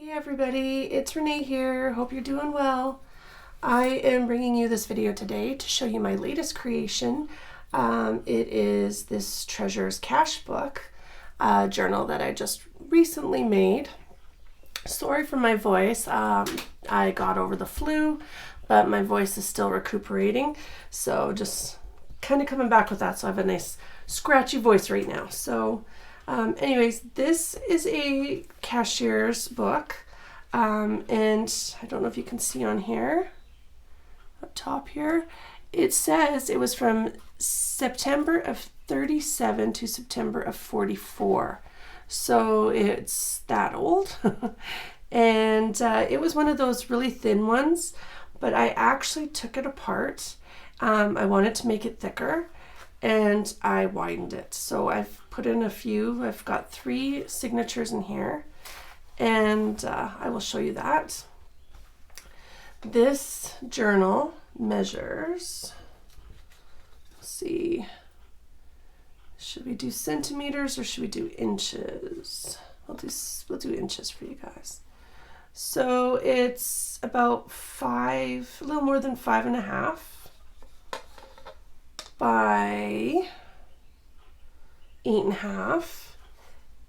Hey everybody, it's Renee here. Hope you're doing well. I am bringing you this video today to show you my latest creation. It is this Treasures Cash book journal that I just recently made. Sorry for my voice. I got over the flu, but my voice is still recuperating. So just kind of coming back with that. So I have a nice scratchy voice right now. So anyways, this is a Cashier's book, and I don't know if you can see on here, up top here, it says it was from September of 37 to September of 44. So it's that old. And it was one of those really thin ones, but I actually took it apart. I wanted to make it thicker, and I widened it. So I've put in a few. I've got 3 signatures in here, and I will show you that. This journal measures, let's see, should we do centimeters or should we do inches? We'll do inches for you guys. So it's about a little more than 5.5 by 8.5,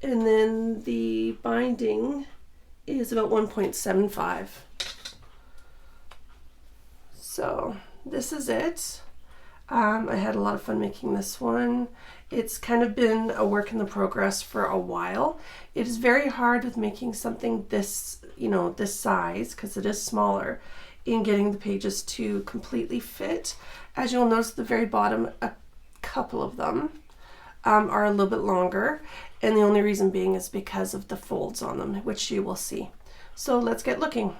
and then the binding is about 1.75. So this is it. I had a lot of fun making this one. It's kind of been a work in progress for a while. It is very hard with making something this, this size, because it is smaller, in getting the pages to completely fit. As you'll notice at the very bottom, a couple of them are a little bit longer, and the only reason being is because of the folds on them, which you will see. So let's get looking.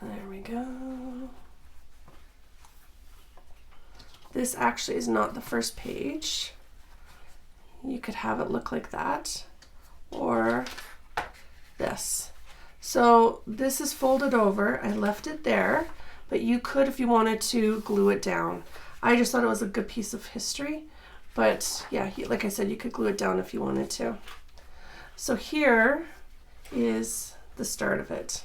There we go. This actually is not the first page. You could have it look like that, or this. So this is folded over. I left it there, but you could, if you wanted to, glue it down. I just thought it was a good piece of history, but yeah, like I said, you could glue it down if you wanted to. So here is the start of it.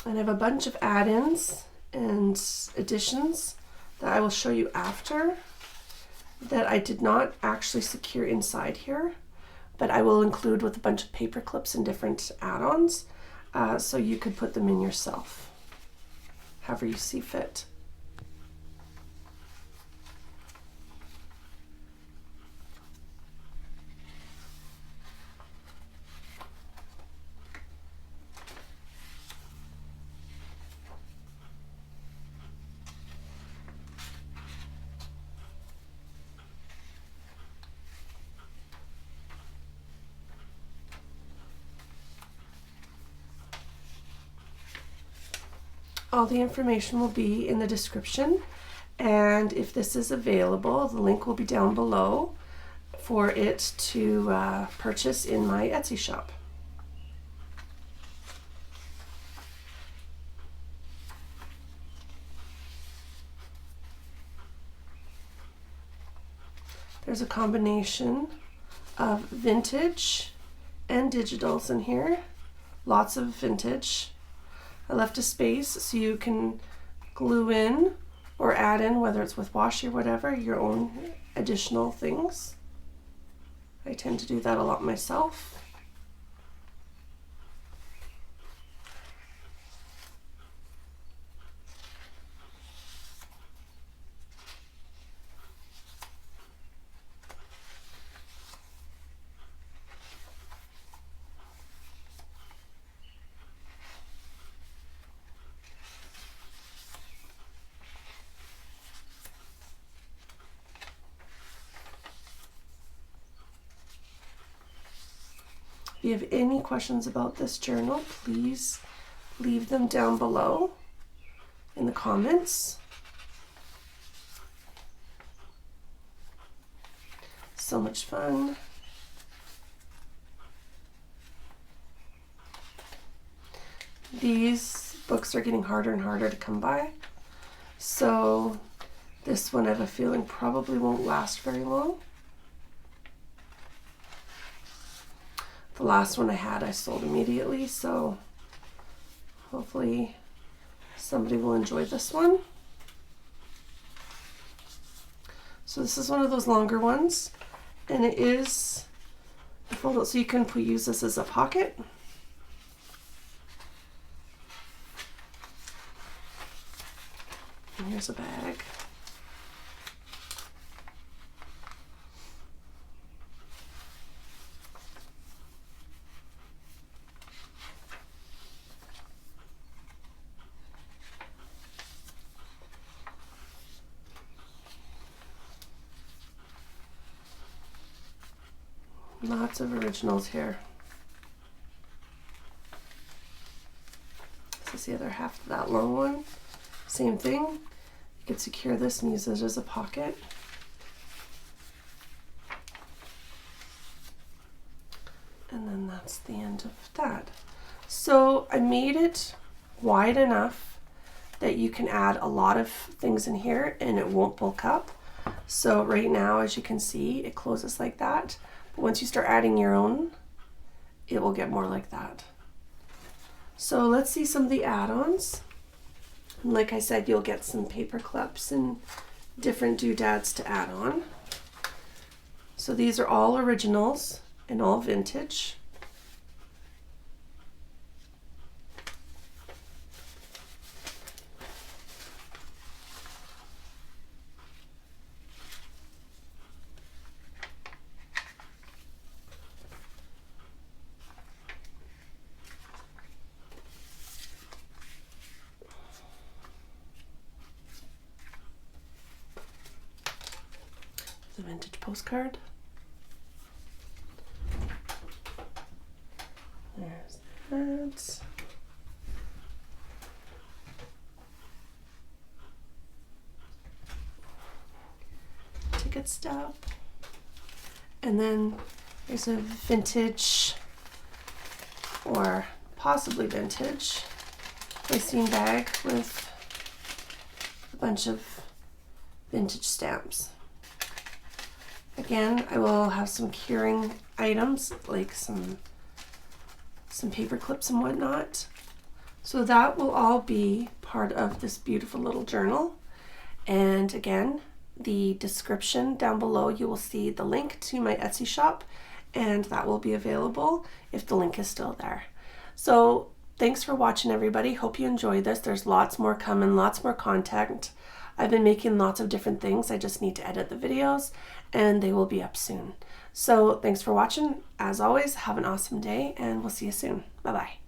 And I have a bunch of add-ins and additions that I will show you after that I did not actually secure inside here, but I will include with a bunch of paper clips and different add-ons, so you could put them in yourself, however you see fit. All the information will be in the description, and if this is available, the link will be down below for it to purchase in my Etsy shop. There's a combination of vintage and digitals in here, lots of vintage. I left a space so you can glue in or add in, whether it's with washi or whatever, your own additional things. I tend to do that a lot myself. If you have any questions about this journal, please leave them down below in the comments. So much fun. these books are getting harder and harder to come by. So this one I have a feeling probably won't last very long. The last one I had I sold immediately, so hopefully somebody will enjoy this one. So this is one of those longer ones, and it is fold out so you can use this as a pocket. And here's a bag. Lots of originals here. This is the other half of that long one. Same thing. You could secure this and use it as a pocket. And then that's the end of that. So I made it wide enough that you can add a lot of things in here and it won't bulk up. So right now, as you can see, it closes like that. Once you start adding your own, it will get more like that. So let's see some of the add-ons. Like I said, you'll get some paper clips and different doodads to add on. So these are all originals and all vintage. The vintage postcard. There's that. Ticket stub. And then there's a vintage, or possibly vintage, racing bag with a bunch of vintage stamps. Again, I will have some curing items like some paper clips and whatnot. So that will all be part of this beautiful little journal. And again, the description down below, you will see the link to my Etsy shop, and that will be available if the link is still there. So thanks for watching, everybody. Hope you enjoyed this. There's lots more coming, lots more content. I've been making lots of different things. I just need to edit the videos and they will be up soon. So thanks for watching. As always, have an awesome day and we'll see you soon. Bye-bye.